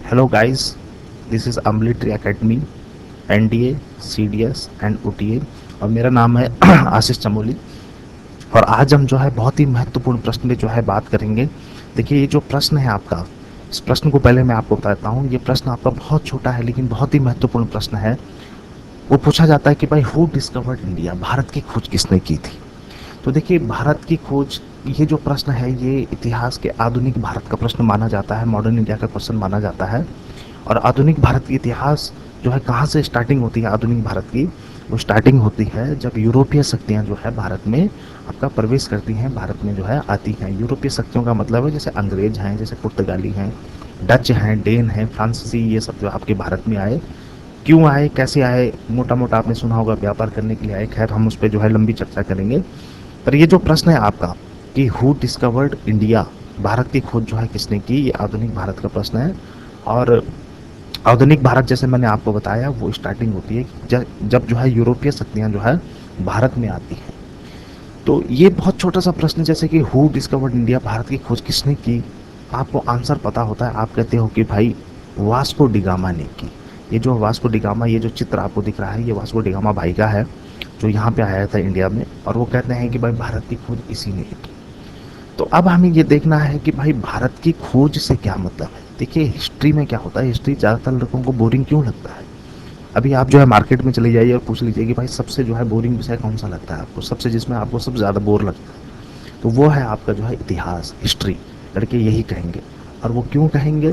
Hello guys, this is Ambly Academy, NDA, CDS and OTA और मेरा नाम है आशीष चमोली। और आज हम जो है बहुत ही महत्वपूर्ण प्रश्न पे जो है बात करेंगे। देखिए, ये जो प्रश्न है आपका, इस प्रश्न को पहले मैं आपको बताता हूँ। ये प्रश्न आपका बहुत छोटा है लेकिन बहुत ही महत्वपूर्ण प्रश्न है। वो पूछा जाता है कि भाई हु डिस्कवर्ड इंडिया, भारत की खोज किसने की थी। तो देखिए, भारत की खोज, ये जो प्रश्न है ये इतिहास के आधुनिक भारत का प्रश्न माना जाता है, मॉडर्न इंडिया का क्वेश्चन माना जाता है। और आधुनिक भारत की इतिहास जो है कहाँ से स्टार्टिंग होती है आधुनिक भारत की, वो स्टार्टिंग होती है जब यूरोपीय शक्तियाँ जो है भारत में आपका प्रवेश करती हैं, भारत में जो है आती हैं। यूरोपीय शक्तियों का मतलब है जैसे अंग्रेज हैं, जैसे पुर्तगाली हैं, डच हैं, डेन हैं, फ्रांसीसी, ये सब जो आपके भारत में आए। क्यों आए, कैसे आए, मोटा मोटा आपने सुना होगा व्यापार करने के लिए आए। खैर, हम उस पर जो है लंबी चर्चा करेंगे। पर ये जो प्रश्न है आपका कि हु डिस्कवर्ड इंडिया, भारत की खोज जो है किसने की, ये आधुनिक भारत का प्रश्न है। और आधुनिक भारत, जैसे मैंने आपको बताया, वो स्टार्टिंग होती है जब जो है यूरोपीय शक्तियाँ जो है भारत में आती हैं। तो ये बहुत छोटा सा प्रश्न, जैसे कि हु डिस्कवर्ड इंडिया, भारत की खोज किसने की, आपको आंसर पता होता है। आप कहते हो कि भाई वास्को डिगामा ने की। ये जो वास्को डिगामा, ये जो चित्र आपको दिख रहा है, ये वास्को डिगामा भाई का है जो यहाँ पे आया था इंडिया में। और वो कहते हैं कि भाई भारत की खोज इसी ने की। तो अब हमें ये देखना है कि भाई भारत की खोज से क्या मतलब है। देखिए, हिस्ट्री में क्या होता है, हिस्ट्री ज़्यादातर लोगों को बोरिंग क्यों लगता है। अभी आप जो है मार्केट में चले जाइए और पूछ लीजिए कि भाई सबसे जो है बोरिंग विषय कौन सा लगता है आपको, सबसे जिसमें आपको सबसे ज़्यादा बोर लगता है, तो वो है आपका जो है इतिहास, हिस्ट्री। लड़के यही कहेंगे। और वो क्यों कहेंगे,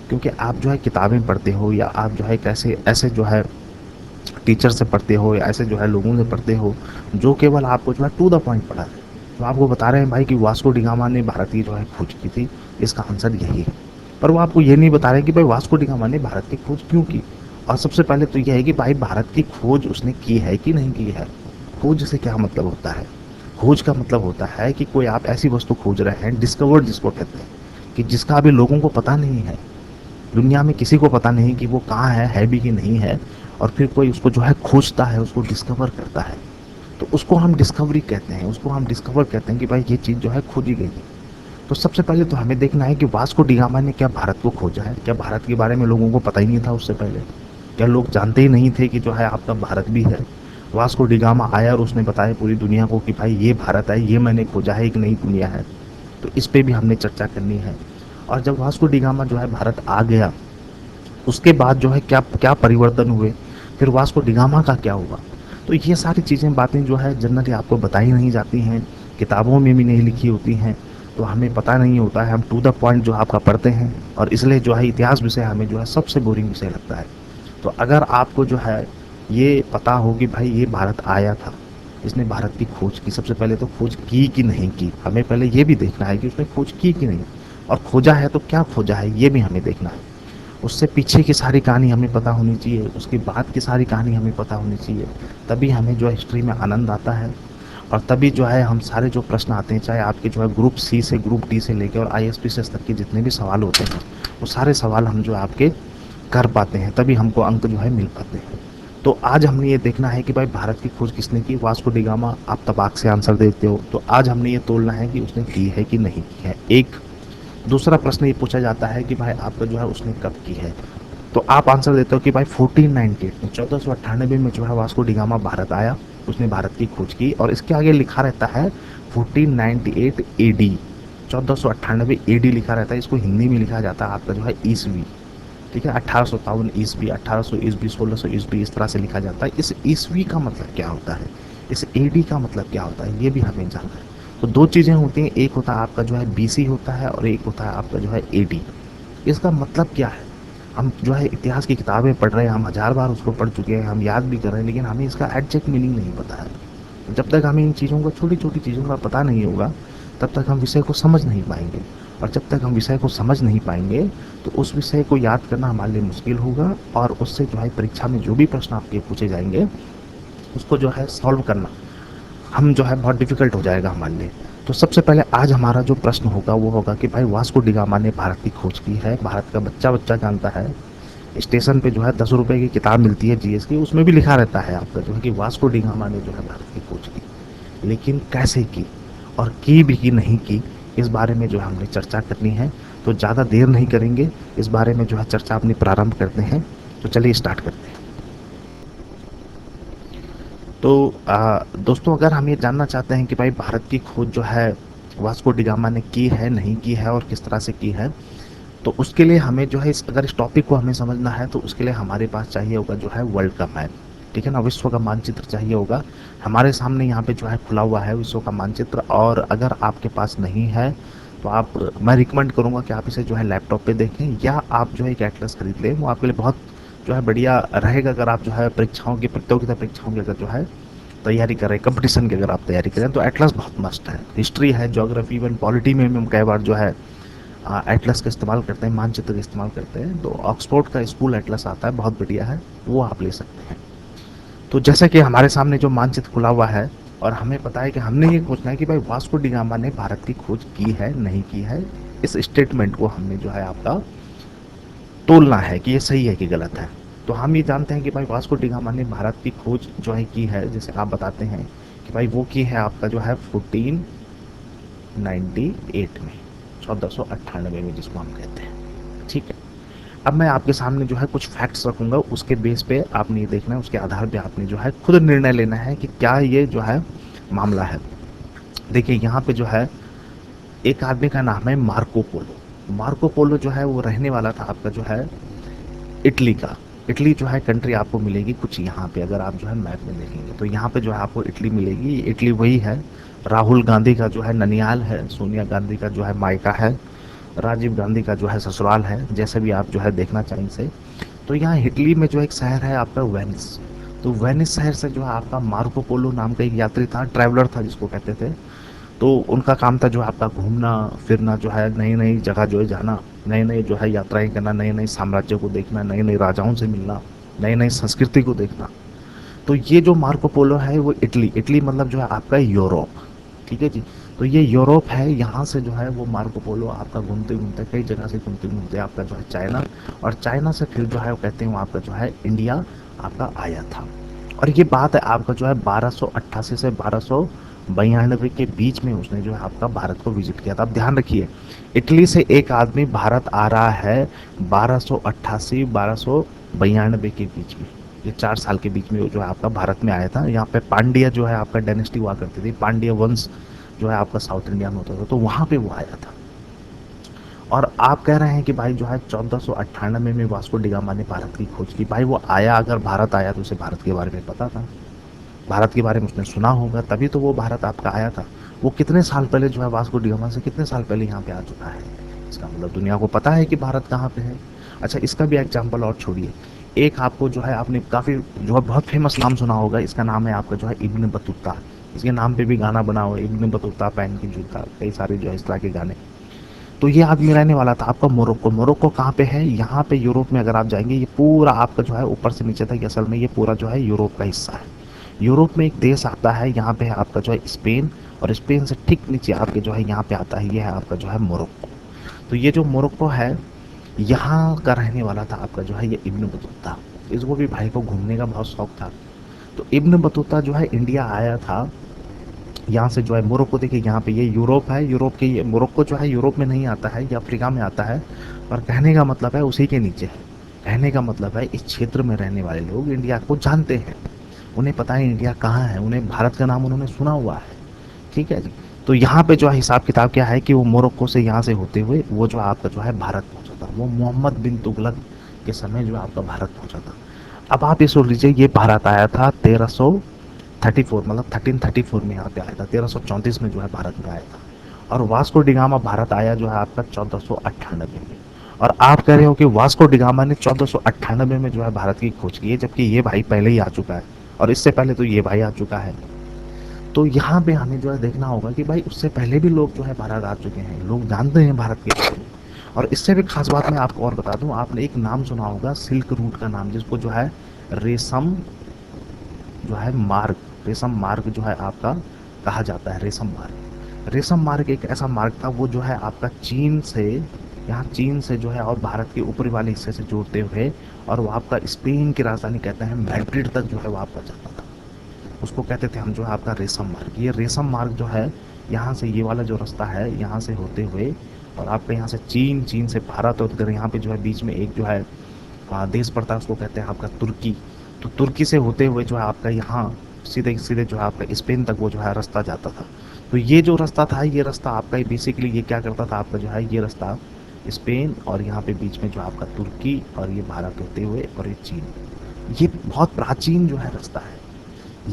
क्योंकि आप जो है किताबें पढ़ते हो, या आप जो है कैसे ऐसे जो है टीचर से पढ़ते हो, या ऐसे जो है लोगों से पढ़ते हो जो केवल आपको जो है टू द पॉइंट पढ़ा रहे। तो आपको बता रहे हैं भाई कि वास्को डिगामा ने भारत की जो है खोज की थी, इसका आंसर यही है। पर वो आपको ये नहीं बता रहे कि भाई वास्को डिगामा ने भारत की खोज क्यों की। और सबसे पहले तो यह है कि भाई भारत की खोज उसने की है कि नहीं की है। खोज से क्या मतलब होता है, खोज का मतलब होता है कि कोई आप ऐसी वस्तु खोज रहे हैं, डिस्कवर्ड जिसको कहते हैं, कि जिसका अभी लोगों को पता नहीं है, दुनिया में किसी को पता नहीं कि वो कहाँ है भी कि नहीं है। और फिर कोई उसको जो है खोजता है, उसको डिस्कवर करता है, तो उसको हम डिस्कवरी कहते हैं, उसको हम डिस्कवर कहते हैं कि भाई ये चीज़ जो है खोजी गई है। तो सबसे पहले तो हमें देखना है कि वास्को डिगामा ने क्या भारत को खोजा है। क्या भारत के बारे में लोगों को पता ही नहीं था उससे पहले, क्या लोग जानते ही नहीं थे कि जो है आपका भारत भी है। वास्को डिगामा आया और उसने बताया पूरी दुनिया को कि भाई ये भारत है, ये मैंने खोजा है, एक नई दुनिया है। तो इस पे भी हमने चर्चा करनी है। और जब वास्को डिगामा जो है भारत आ गया, उसके बाद जो है क्या क्या परिवर्तन हुए, फिर वास्को डिगामा का क्या हुआ। तो ये सारी चीज़ें, बातें जो है जनरली आपको बताई नहीं जाती हैं, किताबों में भी नहीं लिखी होती हैं। तो हमें पता नहीं होता है, हम टू द पॉइंट जो आपका पढ़ते हैं, और इसलिए जो है इतिहास विषय हमें जो है सबसे बोरिंग विषय लगता है। तो अगर आपको जो है ये पता हो कि भाई ये भारत आया था, इसने भारत की खोज की, सबसे पहले तो खोज की कि नहीं की, हमें पहले ये भी देखना है कि उसने खोज की कि नहीं। और खोजा है तो क्या खोजा है, ये भी हमें देखना है। उससे पीछे की सारी कहानी हमें पता होनी चाहिए, उसके बाद की सारी कहानी हमें पता होनी चाहिए। तभी हमें जो है हिस्ट्री में आनंद आता है। और तभी जो है हम सारे जो प्रश्न आते हैं, चाहे आपके जो है ग्रुप सी से ग्रुप डी से लेकर और ISPCS तक के जितने भी सवाल होते हैं, वो सारे सवाल हम जो है आपके कर पाते हैं, तभी हमको अंक जो है मिल पाते हैं। तो आज हमने ये देखना है कि भाई भारत की खोज किसने की, वास्को डिगामा। आप तबाक से आंसर देते हो, तो आज हमने ये तोलना है कि उसने की है कि नहीं की है। एक दूसरा प्रश्न ये पूछा जाता है कि भाई आपका जो है उसने कब की है। तो आप आंसर देते हो कि भाई 1498 में, 1498 में जो है वास्को डिगामा भारत आया, उसने भारत की खोज की। और इसके आगे लिखा रहता है 1498 AD, 1498 AD लिखा रहता है। इसको हिंदी में लिखा जाता है आपका जो है ईसवी, ठीक है, 1857 ईस्वी, 1800 ईस्वी, 1600 ईस्वी, इस तरह से लिखा जाता है। इस ईस्वी का मतलब क्या होता है, इस AD का मतलब क्या होता है, ये भी हमें जानना है। तो दो चीज़ें होती हैं, एक होता है आपका जो है BC होता है, और एक होता है आपका जो है AD। इसका मतलब क्या है, हम जो है इतिहास की किताबें पढ़ रहे हैं, हम हज़ार बार उसको पढ़ चुके हैं, हम याद भी कर रहे हैं, लेकिन हमें इसका एग्जैक्ट मीनिंग नहीं पता है। जब तक हमें इन चीज़ों को, छोटी छोटी चीज़ों का पता नहीं होगा, तब तक हम विषय को समझ नहीं पाएंगे। और जब तक हम विषय को समझ नहीं पाएंगे, तो उस विषय को याद करना हमारे लिए मुश्किल होगा। और उससे जो है परीक्षा में जो भी प्रश्न आपके पूछे जाएंगे, उसको जो है सॉल्व करना हम जो है बहुत डिफिकल्ट हो जाएगा हमारे लिए। तो सबसे पहले आज हमारा जो प्रश्न होगा वो होगा कि भाई वास्को डिगामा ने भारत की खोज की है। भारत का बच्चा बच्चा जानता है। स्टेशन पे जो है 10 रुपए की किताब मिलती है GS की, उसमें भी लिखा रहता है आपका जो है कि वास्को डिगामा ने जो है भारत की खोज की। लेकिन कैसे की, और की भी की नहीं की, इस बारे में जो है हमने चर्चा करनी है। तो ज़्यादा देर नहीं करेंगे, इस बारे में जो है चर्चा अपनी प्रारंभ करते हैं। तो चलिए स्टार्ट करते हैं। तो दोस्तों, अगर हम ये जानना चाहते हैं कि भाई भारत की खोज जो है वास्को डी गामा ने की है, नहीं की है और किस तरह से की है, तो उसके लिए हमें जो है अगर इस टॉपिक को हमें समझना है तो उसके लिए हमारे पास चाहिए होगा जो है वर्ल्ड का मैप। ठीक है ना, विश्व का मानचित्र चाहिए होगा। हमारे सामने यहाँ पे जो है खुला हुआ है विश्व का मानचित्र, और अगर आपके पास नहीं है तो आप, मैं रिकमेंड करूँगा कि आप इसे जो है लैपटॉप पे देखें, या आप जो है एक एटलस खरीद लें। वो आपके लिए बहुत जो है बढ़िया रहेगा अगर आप जो है परीक्षाओं की, प्रतियोगिता परीक्षाओं की अगर जो है तैयारी कर रहे हैं, कंपटीशन की अगर आप तैयारी करें तो एटलस बहुत मस्त है। हिस्ट्री है, ज्योग्राफी, इवन पॉलिटी में हम कई बार जो है एटलस का इस्तेमाल करते हैं, मानचित्र का इस्तेमाल करते हैं। तो ऑक्सफोर्ड का स्कूल एटलस आता है, बहुत बढ़िया है, वो आप ले सकते हैं। तो जैसा कि हमारे सामने जो मानचित्र खुला हुआ है, और हमें पता है कि हमने ये पूछना है कि भाई वास्को डी गामा ने भारत की खोज की है, नहीं की है। इस स्टेटमेंट को हमने जो है आपका तोलना है कि ये सही है कि गलत है। तो हम ये जानते हैं कि भाई वास्को डी गामा ने भारत की खोज जो है की है, जैसे आप बताते हैं कि भाई वो की है आपका जो है 1498 में, 1498 में, जिसको हम कहते हैं। ठीक है, अब मैं आपके सामने जो है कुछ फैक्ट्स रखूंगा, उसके बेस पे आपने ये देखना है, उसके आधार पे आपने जो है खुद निर्णय लेना है कि क्या ये जो है मामला है। देखिए यहाँ पे जो है एक आदमी का नाम है मार्को पोलो। मार्को पोलो जो है वो रहने वाला था आपका जो है इटली का। इटली जो है कंट्री आपको मिलेगी कुछ यहाँ पे, अगर आप जो है मैप में देखेंगे तो यहाँ पे जो है आपको इटली मिलेगी। इटली वही है, राहुल गांधी का जो है ननियाल है, सोनिया गांधी का जो है मायका है, राजीव गांधी का जो है ससुराल है, जैसे भी आप जो है देखना चाहें से। तो यहाँ इटली में जो एक शहर है आपका वेनिस। तो वेनिस शहर से जो है आपका मार्को पोलो नाम का एक यात्री था, ट्रैवलर था जिसको कहते थे। तो उनका काम था जो है आपका घूमना फिरना, जो है नई नई जगह जो है जाना, नए नए जो है यात्राएं करना, नए नए साम्राज्य को देखना, नए नए राजाओं से मिलना, नई नई संस्कृति को देखना। तो ये जो मार्को पोलो है वो इटली, इटली मतलब जो है आपका यूरोप। ठीक है जी, तो ये यूरोप है, यहाँ से जो है वो मार्को पोलो आपका घूमते घूमते कई जगह से घूमते घूमते आपका जो है चाइना, और चाइना से फिर जो है वो कहते हैं वो आपका जो है इंडिया आपका आया था। और ये बात है आपका जो है 1288 से 1292 के बीच में उसने जो है आपका भारत को विजिट किया था। अब ध्यान रखिए, इटली से एक आदमी भारत आ रहा है 1288 1292 के बीच में, ये 4 साल के बीच में वो जो है आपका भारत में आया था। यहाँ पे पांड्या जो है आपका डायनेस्टी हुआ करती थी, पांड्या वंश जो है आपका साउथ इंडिया में होता था, तो वहाँ पे वो आया था। और आप कह रहे हैं कि भाई जो है 1498 में वास्को डी गामा ने भारत की खोज की। भाई वो आया, अगर भारत आया तो उसे भारत के बारे में पता था, भारत के बारे में उसने सुना होगा, तभी तो वो भारत आपका आया था। वो कितने साल पहले जो है वास्को डी गामा से कितने साल पहले यहाँ पे आ चुका है, इसका मतलब दुनिया को पता है कि भारत कहाँ पे है। अच्छा, इसका भी एग्जाम्पल और छोड़िए, एक आपको जो है आपने काफ़ी जो है बहुत फेमस नाम सुना होगा, इसका नाम है आपका जो है इब्न बतूता। इसके नाम पे भी गाना बना हुआ है, इब्न बतूता पैन की जूता, कई सारे जो है इस तरह के गाने। तो ये आदमी रहने वाला था आपका मोरक्को। मोरक्को कहाँ पे है, यहाँ पे यूरोप में अगर आप जाएंगे, ये पूरा आपका जो है ऊपर से नीचे तक असल में ये पूरा जो है यूरोप का हिस्सा है। यूरोप में एक देश आता है, यहाँ पे है आपका जो है स्पेन, और स्पेन से ठीक नीचे आपके जो है यहाँ पे आता है, ये है आपका जो है मोरक्को। तो ये जो मोरक्को है, यहाँ का रहने वाला था आपका जो है ये इब्न बतूता। इसको भी भाई को घूमने का बहुत शौक था। तो इब्न बतूता जो है इंडिया आया था, यहाँ से जो है मोरक्को, देखिए यहाँ पे ये यूरोप है, यूरोप के ये मोरक्को जो है यूरोप में नहीं आता है, ये अफ्रीका में आता है। पर कहने का मतलब है उसी के नीचे है। कहने का मतलब है इस क्षेत्र में रहने वाले लोग इंडिया को जानते हैं, उन्हें पता है इंडिया कहाँ है, उन्हें भारत का नाम उन्होंने सुना हुआ है। ठीक है जी, तो यहाँ पे जो है हिसाब किताब क्या है कि वो मोरक्को से यहाँ से होते हुए वो जो आपका जो है भारत पहुँचा था, वो मोहम्मद बिन तुगलक के समय जो आपका भारत पहुँचा था। अब आप ये सोच लीजिए, ये भारत आया था 1334, मतलब 1334 में यहाँ पे आया था, 1334 में जो है भारत में आया था। और वास्को डिगामा भारत आया जो है आपका 1498 में। और आप कह रहे हो कि वास्को डिगामा ने 1498 में जो है भारत की खोज की है, जबकि ये भाई पहले ही आ चुका है, और इससे पहले तो ये भाई आ चुका है। तो यहाँ पे हमें जो है देखना होगा कि भाई उससे पहले भी लोग जो है भारत आ चुके हैं, लोग जानते हैं भारत के बारे में। और इससे भी खास बात मैं आपको और बता दूं, आपने एक नाम सुना होगा सिल्क रूट का नाम, जिसको जो है रेशम जो है मार्ग, रेशम मार्ग जो है आपका कहा जाता है, रेशम मार्ग। रेशम मार्ग एक ऐसा मार्ग था, वो जो है आपका चीन से, यहाँ चीन से जो है और भारत के ऊपरी वाले हिस्से से जोड़ते हुए, और वो आपका स्पेन की राजधानी कहते हैं मैड्रिड तक जो है वो आपका जाता था। उसको कहते थे हम जो है आपका रेशम मार्ग। ये रेशम मार्ग जो है यहाँ से, ये वाला जो रास्ता है यहाँ से होते हुए और आपका यहाँ से चीन, चीन से भारत, और इधर यहाँ पे जो है बीच में एक जो है देश पड़ता है, उसको कहते हैं आपका तुर्की। तो तुर्की से होते हुए जो है आपका यहाँ सीधे सीधे जो है आपका स्पेन तक वो जो है रास्ता जाता था। तो ये जो रास्ता था, ये रास्ता आपका बेसिकली ये क्या करता था, आपका जो है ये रास्ता स्पेन और यहाँ पे बीच में जो आपका तुर्की और ये भारत होते हुए और ये चीन, ये बहुत प्राचीन जो है रास्ता है।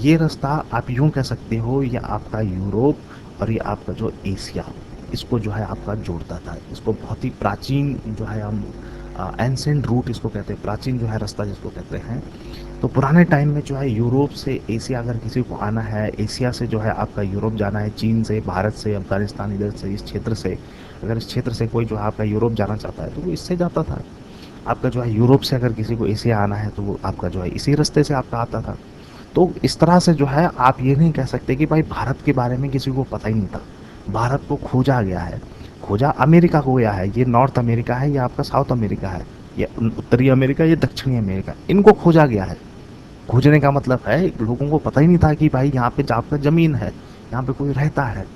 ये रास्ता आप यूं कह सकते हो, ये आपका यूरोप और ये आपका जो एशिया, इसको जो है आपका जोड़ता था। इसको बहुत ही प्राचीन जो है हम एंसेंट रूट इसको कहते हैं, प्राचीन जो है रास्ता जिसको कहते हैं। तो पुराने टाइम में जो है यूरोप से एशिया अगर किसी को आना है, एशिया से जो है आपका यूरोप जाना है, चीन से, भारत से, अफगानिस्तान इधर से, इस क्षेत्र से, अगर इस क्षेत्र से कोई जो है आपका यूरोप जाना चाहता है तो वो इससे जाता था। आपका जो है यूरोप से अगर किसी को एशिया आना है तो वो आपका जो है इसी रास्ते से आपका आता था। तो इस तरह से जो है आप ये नहीं कह सकते कि भाई भारत के बारे में किसी को पता ही नहीं था। भारत को खोजा गया है, खोजा अमेरिका को गया है, ये नॉर्थ अमेरिका है, ये आपका साउथ अमेरिका है, ये उत्तरी अमेरिका, ये दक्षिणी अमेरिका, इनको खोजा गया है। खोजने का मतलब है लोगों को पता ही नहीं था कि भाई यहाँ पे आपका ज़मीन है, यहाँ पे कोई रहता है।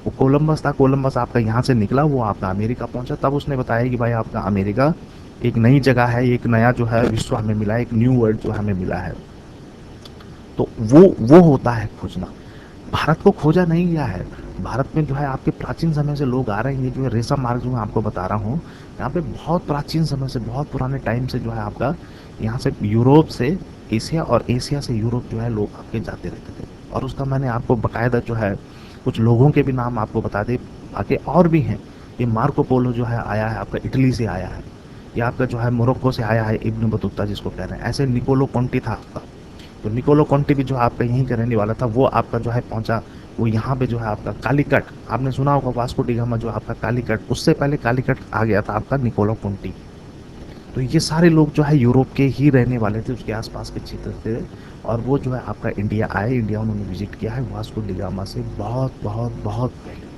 वो कोलंबस था, कोलंबस आपका यहाँ से निकला, वो आपका अमेरिका पहुंचा, तब उसने बताया कि भाई आपका अमेरिका एक नई जगह है, एक नया जो है विश्व हमें मिला है, एक न्यू वर्ल्ड जो हमें मिला है। तो वो होता है खोजना। भारत को खोजा नहीं गया है। भारत में जो है आपके प्राचीन समय से लोग आ रहे हैं। ये जो है रेशम मार्ग जो मैं आपको बता रहा हूँ, यहाँ पे बहुत प्राचीन समय से, बहुत पुराने टाइम से जो है आपका यहाँ से यूरोप से एशिया और एशिया से यूरोप जो है लोग आपके जाते रहते थे। और उसका मैंने आपको बकायदा जो है कुछ लोगों के भी नाम आपको बता दे, आगे और भी हैं। ये मार्को पोलो जो है आया है आपका इटली से आया है, ये आपका जो है मोरक्को से आया है, इब्न बतूता जिसको कह रहे हैं। ऐसे निकोलो कॉन्टी था आपका, तो निकोलो कॉन्टी भी जो आपका यहीं का रहने वाला था, वो आपका जो है पहुंचा, वो यहाँ पे जो है आपका कालीकट, आपने सुना होगा वास्को डी गामा जो आपका कालीकट, उससे पहले कालीकट आ गया था आपका निकोलो कॉन्टी। तो ये सारे लोग जो है यूरोप के ही रहने वाले थे, उसके आसपास के क्षेत्र थे। और वो जो है आपका इंडिया आए, इंडिया उन्होंने विजिट किया है वास्को डी गामा से बहुत बहुत बहुत पहले।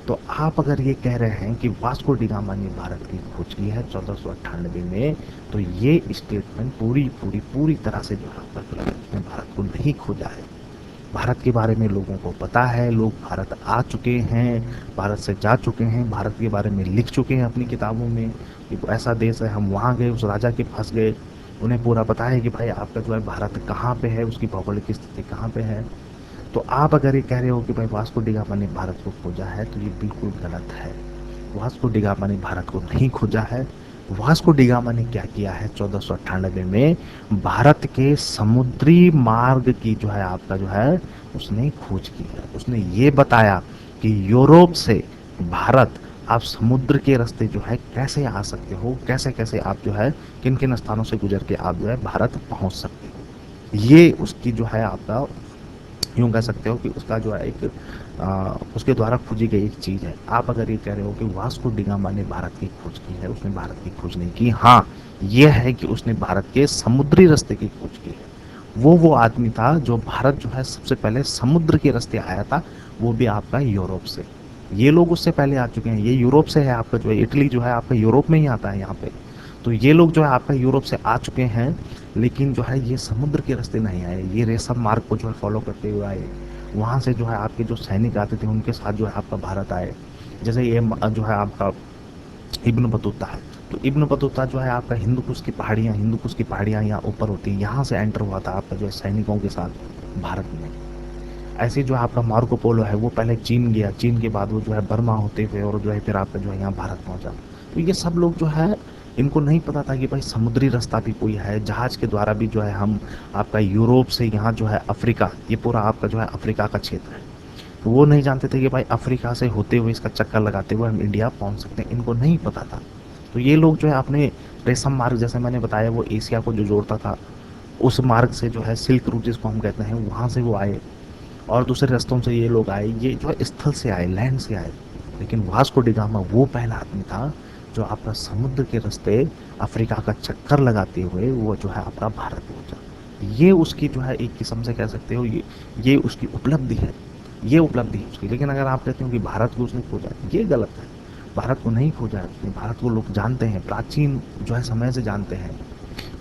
तो आप अगर ये कह रहे हैं कि वास्को डी गामा ने भारत की खोज की है 1498 में, तो ये स्टेटमेंट पूरी पूरी पूरी तरह से जो है गलत है। उसने भारत को नहीं खोजा है। भारत के बारे में लोगों को पता है, लोग भारत आ चुके हैं, भारत से जा चुके हैं, भारत के बारे में लिख चुके हैं अपनी किताबों में कि ऐसा देश है, हम वहाँ गए, उस राजा के पास गए, उन्हें पूरा पता है कि भाई आपका जो है भारत कहाँ पे है, उसकी भौगोलिक स्थिति कहाँ पे है। तो आप अगर ये कह रहे हो कि भाई वास्को डी गामा ने भारत को खोजा है, तो ये बिल्कुल गलत है। वास्को डी गामा ने भारत को नहीं खोजा है। वास्को डी गामा ने क्या किया है 1498 में, भारत के समुद्री मार्ग की जो है आपका जो है उसने खोज की है। उसने ये बताया कि यूरोप से भारत आप समुद्र के रास्ते जो है कैसे आ सकते हो, कैसे कैसे आप जो है किन किन स्थानों से गुजर के आप जो है भारत पहुंच सकते हो। ये उसकी जो है आपका यूँ कह सकते हो कि उसका जो है एक उसके द्वारा खोजी गई एक चीज़ है। आप अगर ये कह रहे हो कि वास्को डी गामा ने भारत की खोज की है, उसने भारत की खोज नहीं की। हाँ, ये है कि उसने भारत के समुद्री रास्ते की खोज की है। वो आदमी था जो भारत जो है सबसे पहले समुद्र के रास्ते आया था, वो भी आपका यूरोप से। ये लोग उससे पहले आ चुके हैं, ये यूरोप से है, आपका जो है इटली जो है आपका यूरोप में ही आता है यहाँ पे। तो ये लोग जो है आपका यूरोप से आ चुके हैं, लेकिन जो है ये समुद्र के रास्ते नहीं आए, ये रेशम मार्ग को जो है फॉलो करते हुए आए। वहाँ से जो है आपके जो सैनिक आते थे उनके साथ जो है आपका भारत आए। जैसे ये जो है आपका इब्न बतूता है, तो इब्न बतूता जो है आपका हिंदू कुश की पहाड़ियाँ यहाँ ऊपर होती हैं, यहाँ से एंटर हुआ था आपका जो है सैनिकों के साथ भारत में। ऐसे जो आपका मार्को पोलो है वो पहले चीन गया, चीन के बाद वो जो है बर्मा होते हुए और जो है फिर आपका जो है यहाँ भारत पहुँचा। तो ये सब लोग जो है इनको नहीं पता था कि भाई समुद्री रास्ता भी कोई है, जहाज के द्वारा भी जो है हम आपका यूरोप से यहाँ जो है अफ्रीका, ये पूरा आपका जो है अफ्रीका का क्षेत्र है, तो वो नहीं जानते थे कि भाई अफ्रीका से होते हुए इसका चक्कर लगाते हुए हम इंडिया पहुँच सकते हैं, इनको नहीं पता था। तो ये लोग जो है अपने रेशम मार्ग, जैसे मैंने बताया, वो एशिया को जो जोड़ता था, उस मार्ग से जो है सिल्क रूट जिसको हम कहते हैं, वहाँ से वो आए और दूसरे रास्तों से ये लोग आए, ये जो है स्थल से आए, लैंड से आए। लेकिन वास्को डी गामा वो पहला आदमी था जो आपका समुद्र के रास्ते अफ्रीका का चक्कर लगाते हुए वो जो है आपका भारत पहुंचा। ये उसकी जो है एक किस्म से कह सकते हो ये उसकी उपलब्धि है, ये उपलब्धि है उसकी। लेकिन अगर आप कहते हो कि भारत को उसने खोजा, ये गलत है। भारत को नहीं खोजा है उसने, भारत को लोग जानते हैं, प्राचीन जो है समय से जानते हैं।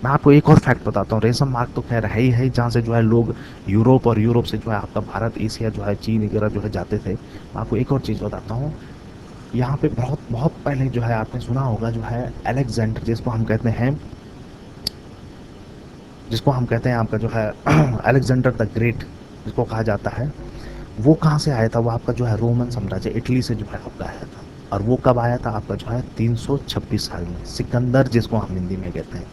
मैं आपको एक और फैक्ट बताता हूँ, रेशम मार्ग तो खैर है ही, जहाँ से जो है लोग यूरोप और यूरोप से जो है आपका भारत, एशिया जो है चीन वगैरह जो है जाते थे। मैं आपको एक और चीज़ बताता हूँ, यहाँ पे बहुत बहुत पहले जो है आपने सुना होगा जो है अलेक्जेंडर, जिसको हम कहते हैं आपका जो है अलेक्जेंडर द ग्रेट जिसको कहा जाता है, वो कहाँ से आया था? वो आपका जो है रोमन साम्राज्य इटली से जो है आपका आया था। और वो कब आया था आपका जो है 326 साल में, सिकंदर जिसको हम हिंदी में कहते हैं।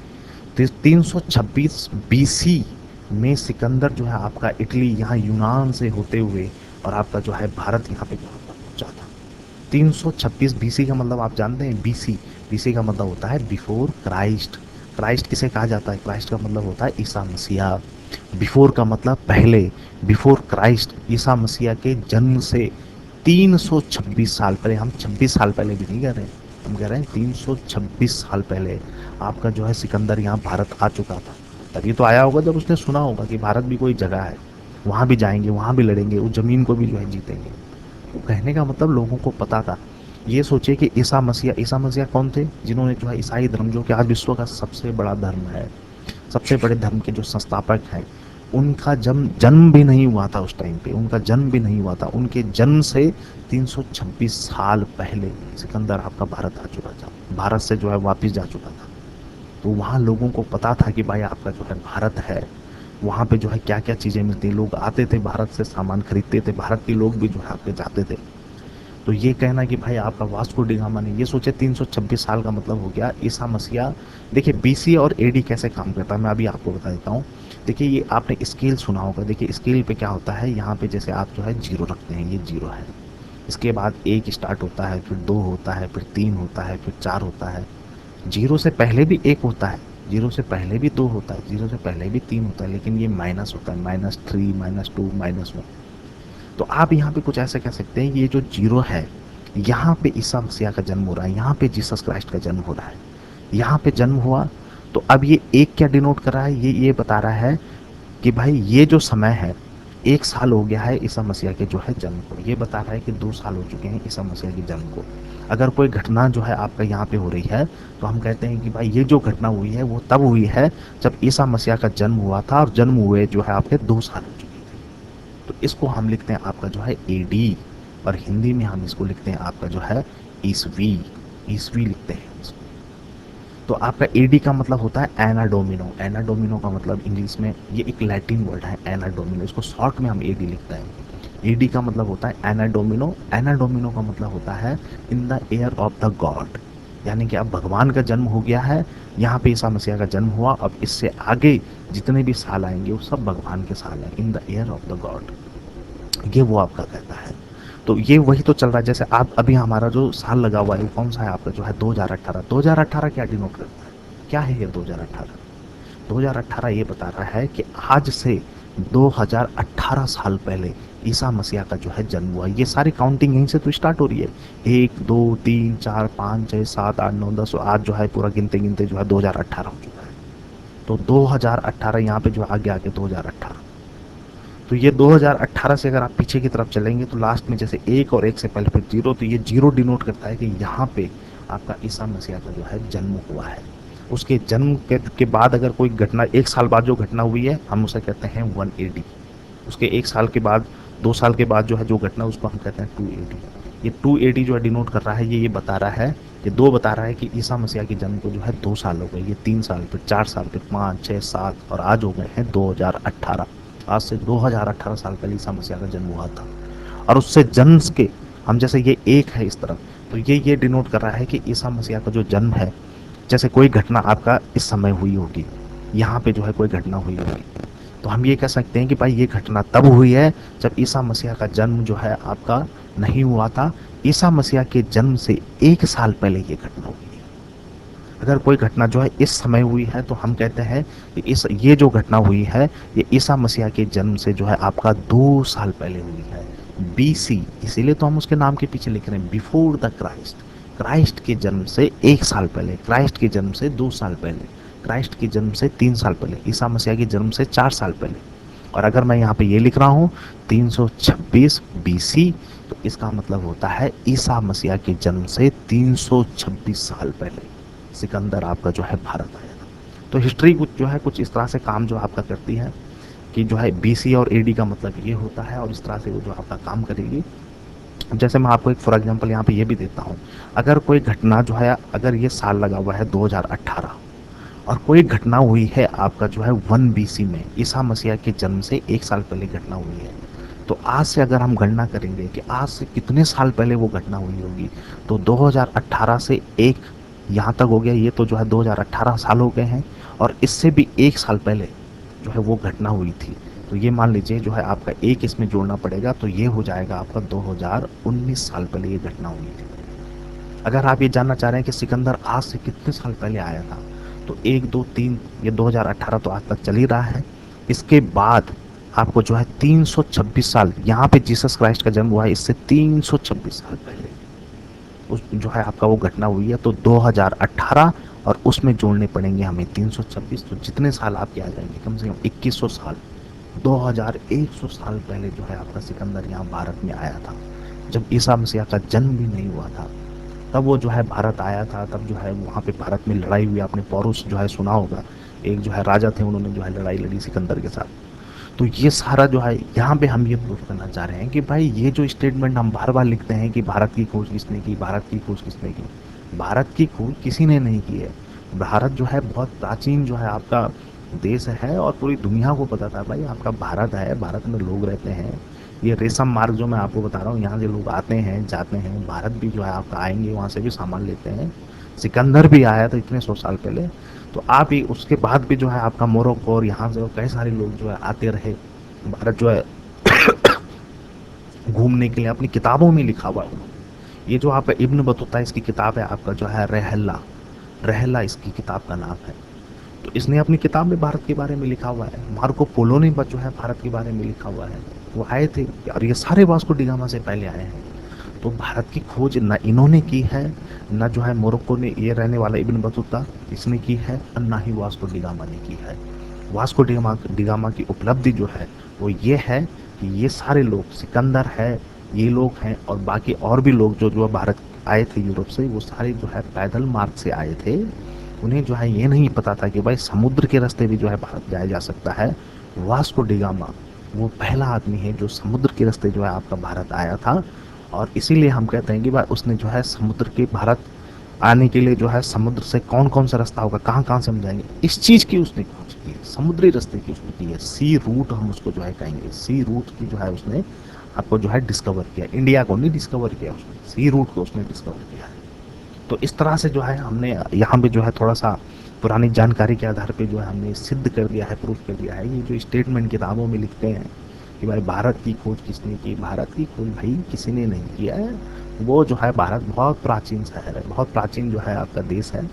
तो 326 बीसी में सिकंदर जो है आपका इटली यहाँ यूनान से होते हुए और आपका जो है भारत यहाँ पे जो है पहुंचा था। 326 बीसी का मतलब आप जानते हैं? बीसी, बीसी का मतलब होता है बिफोर क्राइस्ट। क्राइस्ट किसे कहा जाता है? क्राइस्ट का मतलब होता है ईसा मसीहा। बिफोर का मतलब पहले, बिफोर क्राइस्ट, ईसा मसीहा के जन्म से 326 साल पहले, हम 26 साल पहले भी नहीं कह रहे हैं, हम कह रहे हैं 326 साल पहले आपका जो है सिकंदर यहाँ भारत आ चुका था। तभी तो आया होगा जब उसने सुना होगा कि भारत भी कोई जगह है, वहाँ भी जाएंगे, वहाँ भी लड़ेंगे, उस जमीन को भी जो है जीतेंगे। तो कहने का मतलब लोगों को पता था। ये सोचिए कि ईसा मसीहा कौन थे? जिन्होंने जो है ईसाई धर्म, जो कि आज विश्व का सबसे बड़ा धर्म है, सबसे बड़े धर्म के जो संस्थापक हैं, उनका जन्म भी नहीं हुआ था उस टाइम पे, उनका जन्म भी नहीं हुआ था। उनके जन्म से 326 साल पहले सिकंदर आपका भारत आ चुका था, भारत से जो है वापिस जा चुका था। तो वहाँ लोगों को पता था कि भाई आपका जो है भारत है, वहाँ पे जो है क्या क्या चीज़ें मिलती, लोग आते थे भारत से सामान खरीदते थे, भारत के लोग भी जो है आपके जाते थे। तो ये कहना कि भाई आपका वास्को डिगामा ने ये सोचे 326 साल का मतलब हो गया ईसा मसीहा। देखिए बीसी और एडी कैसे काम करता है मैं अभी आपको बता देता हूँ। देखिए ये आपने स्केल सुना होगा, देखिए स्केल पे क्या होता है, यहाँ पे जैसे आप जो है जीरो रखते हैं, ये जीरो है, इसके बाद एक स्टार्ट होता है, फिर दो होता है, फिर तीन होता है, फिर चार होता है। जीरो से पहले भी एक होता है, जीरो से पहले भी दो होता है, जीरो से पहले भी तीन होता है, लेकिन ये माइनस होता है, -3, -2, -1। तो आप यहाँ पे कुछ ऐसे कह सकते हैं, ये जो जीरो है, यहाँ पे ईसा मसीहा का जन्म हो रहा है, यहाँ पे जीसस क्राइस्ट का जन्म हो रहा है, यहाँ पे जन्म हुआ। तो अब ये एक क्या डिनोट कर रहा है? ये बता रहा है कि भाई ये जो समय है, 1 साल हो गया है ईसा मसीहा के जो है जन्म को। ये बता रहा है कि 2 साल हो चुके हैं ईसा मसीहा के जन्म को। अगर कोई घटना जो है आपका यहाँ पे हो रही है, तो हम कहते हैं कि भाई ये जो घटना हुई है वो तब हुई है जब ईसा मसीहा का जन्म हुआ था, और जन्म हुए जो है आपके 2 साल हो चुके थे। तो इसको हम लिखते हैं आपका जो है एडी, और हिंदी में हम इसको लिखते हैं आपका जो है ईसवी, ईसवी लिखते हैं इसको। तो आपका एडी का मतलब होता है एना डोमिनो, एना डोमिनो का मतलब इंग्लिश में ये एक लैटिन वर्ड है एना डोमिनो, इसको शॉर्ट में हम एडी लिखते हैं। एडी का मतलब होता है एना डोमिनो, एना डोमिनो का मतलब होता है in the year of the God, यानी कि अब भगवान का जन्म हो गया है, यहाँ पे ईसा मसीहा का जन्म हुआ, अब इससे आगे जितने भी साल आएंगे वो सब भगवान के साल हैं, in the year of the God, ये वो आपका कहता है। तो ये वही तो चल रहा है। जैसे आप अभी हमारा जो साल लगा हुआ है वो कौन सा है आपका जो है 2018। 2018 क्या डिनोट करता है, क्या है ये 2018? 2018 ये बता रहा है कि आज से 2018 साल पहले ईसा मसीहा का जो है जन्म हुआ। ये सारी काउंटिंग यहीं से तो स्टार्ट हो रही है, 1 2 3 4 5 6 7 8 9 10, आज जो है पूरा गिनते गिनते जो है 2018 हो चुका है। तो 2018 यहाँ पे जो आगे आगे 2018, तो ये 2018 से अगर आप पीछे की तरफ चलेंगे तो लास्ट में जैसे एक और एक से पहले फिर जीरो, तो ये जीरो डिनोट करता है कि यहाँ पे आपका ईसा मसीहा का जो है जन्म हुआ है। उसके जन्म के बाद अगर कोई घटना, 1 साल बाद जो घटना हुई है हम उसे कहते हैं 180। उसके 1 साल के बाद, 2 साल के बाद जो है जो घटना उसको हम कहते हैं 280। ये 280 जो है डिनोट कर रहा है, ये बता रहा है, ये दो बता रहा है कि ईसा मसीहा के जन्म को जो है 2 साल हो गए, ये 3 साल, फिर 4 साल, फिर 5 6 7 और आज हो गए हैं 2018। आज से 2018 साल पहले ईसा मसीहा का जन्म हुआ था। और उससे जन्म के हम जैसे ये एक है इस तरफ, तो ये डिनोट कर रहा है कि ईसा मसीहा का जो जन्म है, जैसे कोई घटना आपका इस समय हुई होगी, यहाँ पे जो है कोई घटना हुई होगी, तो हम ये कह सकते हैं कि भाई ये घटना तब हुई है जब ईसा मसीहा का जन्म जो है आपका नहीं हुआ था। ईसा मसीहा के जन्म से 1 साल पहले ये घटना हुई है। अगर कोई घटना जो है इस समय हुई है तो हम कहते हैं कि ये जो घटना हुई है ये ईसा मसीहा के जन्म से जो है आपका 2 साल पहले हुई है, बीसी। इसीलिए तो हम उसके नाम के पीछे लिख रहे हैं बिफोर द क्राइस्ट। क्राइस्ट के जन्म से 1 साल पहले, क्राइस्ट के जन्म से 2 साल पहले, क्राइस्ट के जन्म से 3 साल पहले, ईसा मसीहा के जन्म से 4 साल पहले। और अगर मैं यहाँ पे ये लिख रहा हूँ 326 बीसी, तो इसका मतलब होता है ईसा मसीहा के जन्म से 326 साल पहले सिकंदर आपका जो है भारत आया था। तो हिस्ट्री कुछ जो है कुछ इस तरह से काम जो आपका करती है कि जो है बीसी और एडी का मतलब ये होता है, और इस तरह से वो जो आपका काम करेगी। जैसे मैं आपको एक फॉर एग्जांपल यहाँ पे ये भी देता हूँ, अगर कोई घटना जो है, अगर ये साल लगा हुआ है 2018 और कोई घटना हुई है आपका जो है 1 बीसी में, ईसा मसीह के जन्म से 1 साल पहले घटना हुई है, तो आज से अगर हम गणना करेंगे कि आज से कितने साल पहले वो घटना हुई होगी, तो 2018 से एक यहाँ तक हो गया, ये तो जो है 2018 साल हो गए हैं, और इससे भी 1 साल पहले जो है वो घटना हुई थी। तो ये मान लीजिए जो है आपका एक इसमें जोड़ना पड़ेगा, तो ये हो जाएगा आपका 2019 साल पहले ये घटना हुई थी। अगर आप ये जानना चाह रहे हैं कि सिकंदर आज से कितने साल पहले आया था, तो 1 2 3, ये 2018 तो आज तक चल ही रहा है। इसके बाद आपको जो है 326 साल, यहाँ पे जीसस क्राइस्ट का जन्म हुआ है, इससे 326 साल पहले उस जो है आपका वो घटना हुई है। तो 2018 और उसमें जोड़ने पड़ेंगे हमें 326, तो जितने साल आपके आ जाएंगे, कम से कम 2100 साल, 2100 साल पहले जो है आपका सिकंदर यहाँ भारत में आया था, जब ईसा मसीह का जन्म भी नहीं हुआ था, तब वो जो है भारत आया था। तब जो है वहाँ पे भारत में लड़ाई हुई, आपने पौरुष जो है सुना होगा, एक जो है राजा थे, उन्होंने जो है लड़ाई लड़ी सिकंदर के साथ। तो ये सारा जो है यहाँ पे हम ये प्रूफ करना चाह रहे हैं कि भाई ये जो स्टेटमेंट हम बार बार लिखते हैं कि भारत की खोज किसने की, भारत की खोज किसने की, भारत की खोज किसी ने नहीं की है। भारत जो है बहुत प्राचीन जो है आपका देश है, और पूरी दुनिया को पता था भाई आपका भारत है, भारत में लोग रहते हैं। ये रेशम मार्ग जो मैं आपको बता रहा हूँ, यहाँ से लोग आते हैं जाते हैं, भारत भी जो है आपका आएंगे, वहाँ से भी सामान लेते हैं। सिकंदर भी आया था इतने 100 साल पहले। तो आप ही उसके बाद भी जो है आपका मोरक्को और यहाँ से और कई सारे लोग जो है आते रहे। भारत जो है घूमने के लिए अपनी किताबों में लिखा हुआ है। ये जो आपका इब्न बतूता इसकी किताब है, आपका जो है रहला, रहला इसकी किताब का नाम है। तो इसने अपनी किताब में भारत के बारे में लिखा हुआ है। मार्को पोलो ने जो है भारत के बारे में लिखा हुआ है, वो आए थे, और ये सारे वास्को डिगामा से पहले आए हैं। तो भारत की खोज न इन्होंने की है, न जो है मोरक्को ने, ये रहने वाला इब्न बतूता इसने की है, और ना ही वास्को डिगामा ने की है। वास्को डिगामा की उपलब्धि जो है वो ये है कि ये सारे लोग, सिकंदर है, ये लोग हैं, और बाकी और भी लोग जो जो भारत आए थे यूरोप से, वो सारे जो है पैदल मार्ग से आए थे। उन्हें जो है ये नहीं पता था कि भाई समुद्र के रास्ते भी जो है भारत जाया जा सकता है। वास्को डिगामा वो पहला आदमी है जो समुद्र के रास्ते जो है आपका भारत आया था, और इसीलिए हम कहते हैं कि भाई उसने जो है समुद्र के भारत आने के लिए जो है समुद्र से कौन कौन सा रास्ता होगा, कहाँ कहाँ से हम जाएंगे, इस चीज़ की उसने खोज की है, समुद्री रास्ते की उसने की है। सी रूट हम उसको जो है कहेंगे, सी रूट की जो है उसने आपको जो है डिस्कवर किया। इंडिया को नहीं डिस्कवर किया उसने, सी रूट को उसने डिस्कवर किया है। तो इस तरह से जो है हमने यहाँ पे जो है थोड़ा सा पुरानी जानकारी के आधार पे जो है हमने सिद्ध कर दिया है, प्रूफ कर दिया है। ये जो स्टेटमेंट किताबों में लिखते हैं कि भाई भारत की खोज किसने की, भारत की खोज भाई किसी ने नहीं किया है। वो जो है भारत बहुत प्राचीन शहर है, बहुत प्राचीन जो है आपका देश है,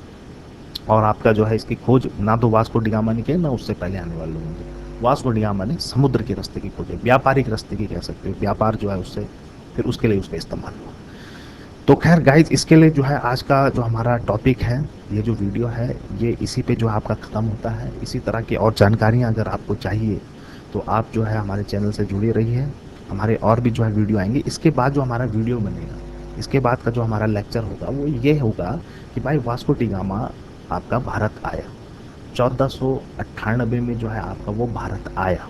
और आपका जो है इसकी खोज ना तो वास्को डिगामा ने की, ना उससे पहले आने वाले लोगों ने। वास्को डिगामा ने समुद्र के रास्ते की खोज है, व्यापारिक रास्ते की कह सकते हो, व्यापार जो है उससे फिर उसके लिए उसका इस्तेमाल हुआ। तो खैर गाइज, इसके लिए जो है आज का जो हमारा टॉपिक है, ये जो वीडियो है, ये इसी पे जो आपका ख़त्म होता है। इसी तरह की और जानकारियाँ अगर आपको चाहिए तो आप जो है हमारे चैनल से जुड़े रहिए। हमारे और भी जो है वीडियो आएंगे। इसके बाद जो हमारा वीडियो बनेगा, इसके बाद का जो हमारा लेक्चर होगा वो ये होगा कि भाई वास्को डिगामा आपका भारत आया 1498 में, जो है आपका वो भारत आया।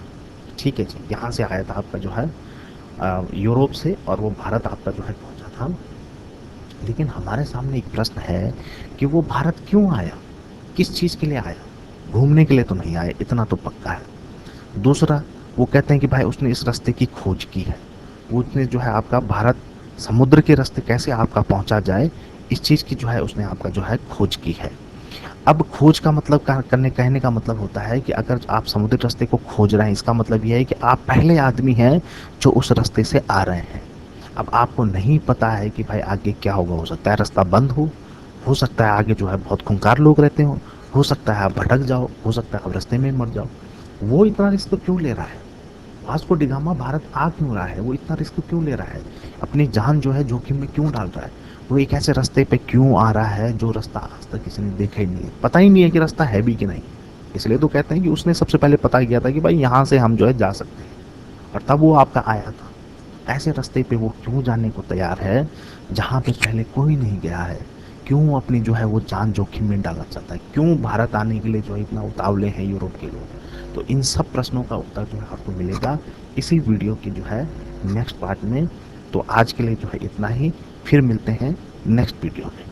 ठीक है जी, यहाँ से आया था आपका जो है यूरोप से, और वो भारत आपका जो है पहुँचा था। लेकिन हमारे सामने एक प्रश्न है कि वो भारत क्यों आया, किस चीज़ के लिए आया, घूमने के लिए तो नहीं आया, इतना तो पक्का है। दूसरा, वो कहते हैं कि भाई उसने इस रास्ते की खोज की है, उसने जो है आपका भारत समुद्र के रास्ते कैसे आपका पहुंचा जाए, इस चीज़ की जो है उसने आपका जो है खोज की है। अब खोज का मतलब कहने का मतलब होता है कि अगर आप समुद्री रास्ते को खोज रहे हैं, इसका मतलब यह है कि आप पहले आदमी हैं जो उस रास्ते से आ रहे हैं। अब आपको नहीं पता है कि भाई आगे क्या होगा, हो सकता है रास्ता बंद हो सकता है आगे जो है बहुत खूंखार लोग रहते हो सकता है आप भटक जाओ, हो सकता है आप रास्ते में मर जाओ। वो इतना रिस्क क्यों ले रहा है? वास्को डिगामा भारत आ क्यों रहा है, वो इतना रिस्क क्यों ले रहा है, अपनी जान जो है जोखिम में क्यों डाल रहा है? वो एक ऐसे रास्ते पे क्यों आ रहा है जो रास्ता आज तक किसी ने देखा ही नहीं है, पता ही नहीं है कि रास्ता है भी कि नहीं। इसलिए तो कहते हैं कि उसने सबसे पहले पता किया था कि भाई यहाँ से हम जो है जा सकते हैं, और तब वो आपका आया था। ऐसे रास्ते पे वो क्यों जाने को तैयार है जहाँ पे पहले कोई नहीं गया है? क्यों अपनी जो है वो जान जोखिम में डालना चाहता है? क्यों भारत आने के लिए जो है इतना उतावले हैं यूरोप के लोग? तो इन सब प्रश्नों का उत्तर जो है आपको मिलेगा इसी वीडियो की जो है नेक्स्ट पार्ट में। तो आज के लिए जो है इतना ही, फिर मिलते हैं नेक्स्ट वीडियो में।